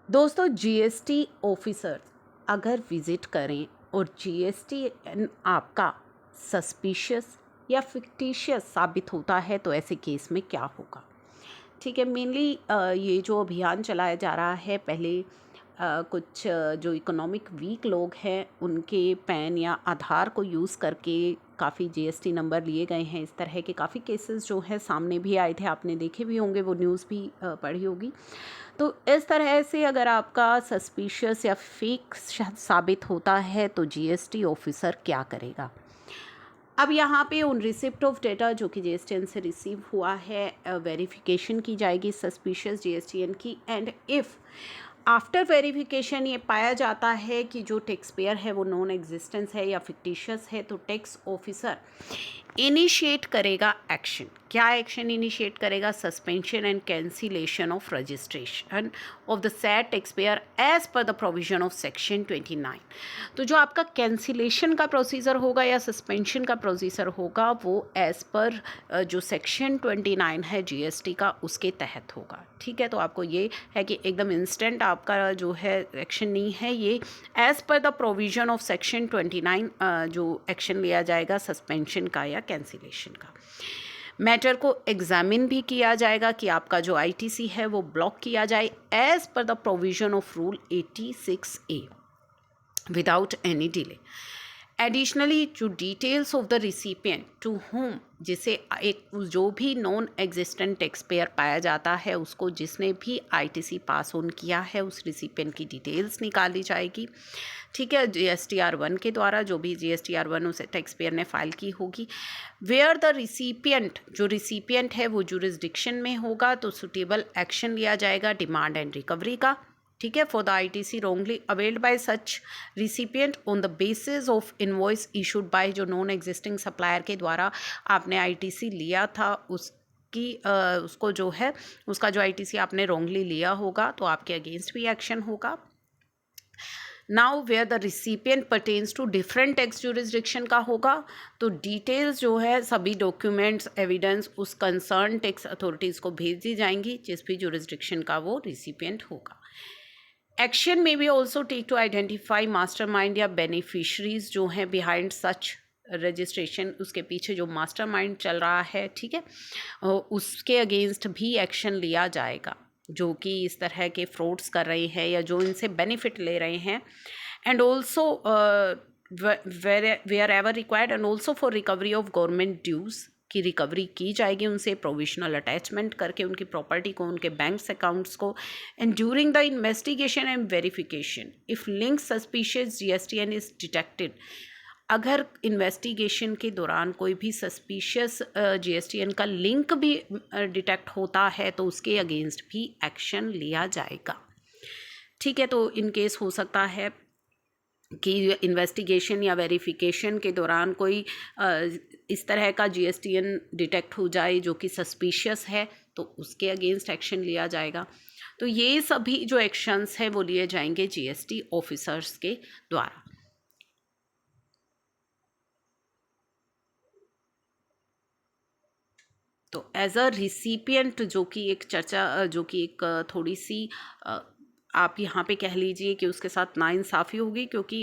दोस्तों, GST officer अगर visit करें और जीएसटीएन आपका सस्पिशियस या फिक्टिशियस साबित होता है तो ऐसे केस में क्या होगा। ठीक है, मेनली ये जो अभियान चलाया जा रहा है, पहले कुछ जो इकोनॉमिक वीक लोग हैं उनके पैन या आधार को यूज़ करके काफ़ी जीएसटी नंबर लिए गए हैं। इस तरह के काफ़ी केसेस जो हैं सामने भी आए थे, आपने देखे भी होंगे, वो न्यूज़ भी पढ़ी होगी। तो इस तरह से अगर आपका सस्पिशियस या फेक साबित होता है तो जीएसटी ऑफिसर क्या करेगा। अब यहाँ पे उन रिसिप्ट ऑफ डेटा जो कि जीएसटीएन से रिसीव हुआ है, वेरिफिकेशन की जाएगी सस्पिशियस जीएसटीएन की। एंड इफ़ आफ्टर वेरिफिकेशन ये पाया जाता है कि जो टैक्स पेयर है वो नॉन एग्जिस्टेंस है या फिक्टिशियस है, तो टैक्स ऑफिसर इनिशिएट करेगा एक्शन। क्या एक्शन इनिशिएट करेगा? Suspension and cancellation of registration of the said tax payer as per the provision of section 29। तो जो आपका कैंसिलेशन का प्रोसीजर होगा या सस्पेंशन का प्रोसीजर होगा वो एज पर जो सेक्शन 29 है जीएसटी का, उसके तहत होगा। ठीक है, तो आपको ये है कि एकदम इंस्टेंट आपका जो है एक्शन नहीं है, ये as per the provision of section 29 जो एक्शन लिया जाएगा सस्पेंशन का या कैंसिलेशन का। मैटर को एग्जामिन भी किया जाएगा कि आपका जो आईटीसी है वो ब्लॉक किया जाए as per the provision of rule 86A without any delay. Additionally जो details of the recipient to whom, जिसे एक जो भी नॉन एग्जिस्टेंट टैक्स पेयर पाया जाता है उसको जिसने भी आईटीसी पास ऑन किया है उस रिसिपिएंट की डिटेल्स निकाली जाएगी। ठीक है, GSTR-1 के द्वारा जो भी GSTR-1 उसे टैक्स पेयर ने फाइल की होगी। वेयर द रिसिपिएंट, जो रिसिपिएंट है वो जुरिस्डिक्शन में होगा तो सुटेबल एक्शन लिया जाएगा डिमांड एंड रिकवरी का। ठीक है, for the ITC wrongly availed bye such recipient on the basis of invoice issued by, जो नॉन एग्जिस्टिंग सप्लायर के द्वारा आपने आईटीसी लिया था उसकी उसको जो है उसका जो आईटीसी आपने रॉन्गली लिया होगा तो आपके अगेंस्ट भी एक्शन होगा। Now where the recipient pertains to different tax jurisdiction का होगा तो डिटेल्स जो है सभी डॉक्यूमेंट्स एविडेंस उस कंसर्न टैक्स अथॉरिटीज़ को भेज दी जाएंगी जिस भी जुरिस्डिक्शन का वो रिसिपिएंट होगा। एक्शन में भी also take to identify mastermind या बेनिफिशरीज जो हैं बिहाइंड सच रजिस्ट्रेशन, उसके पीछे जो मास्टरमाइंड चल रहा है, ठीक है, उसके अगेंस्ट भी एक्शन लिया जाएगा जो कि इस तरह के फ्रॉड्स कर रहे हैं या जो इनसे बेनिफिट ले रहे हैं। And also wherever required and also for recovery of government dues की रिकवरी की जाएगी उनसे प्रोविजनल अटैचमेंट करके उनकी प्रॉपर्टी को, उनके बैंक अकाउंट्स को। And during the investigation and verification if link suspicious GSTN is detected, अगर इन्वेस्टिगेशन के दौरान कोई भी सस्पिशियस जीएसटीएन का लिंक भी डिटेक्ट होता है तो उसके अगेंस्ट भी एक्शन लिया जाएगा। ठीक है, तो इन केस हो सकता है कि इन्वेस्टिगेशन या वेरिफिकेशन के दौरान कोई इस तरह का जीएसटीएन डिटेक्ट हो जाए जो कि सस्पिशियस है तो उसके अगेंस्ट एक्शन लिया जाएगा। तो ये सभी जो एक्शंस हैं वो लिए जाएंगे जीएसटी ऑफिसर्स के द्वारा। तो एज अ रिसिपिएंट जो कि एक चर्चा जो कि एक थोड़ी सी आप यहाँ पे कह लीजिए कि उसके साथ नाइंसाफ़ी होगी क्योंकि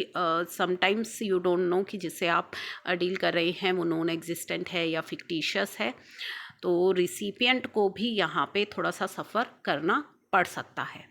समटाइम्स यू डोंट नो कि जिससे आप डील कर रहे हैं वो नॉन एग्जिस्टेंट है या फिक्टिशियस है, तो रिसिपिएंट को भी यहाँ पे थोड़ा सा सफ़र करना पड़ सकता है।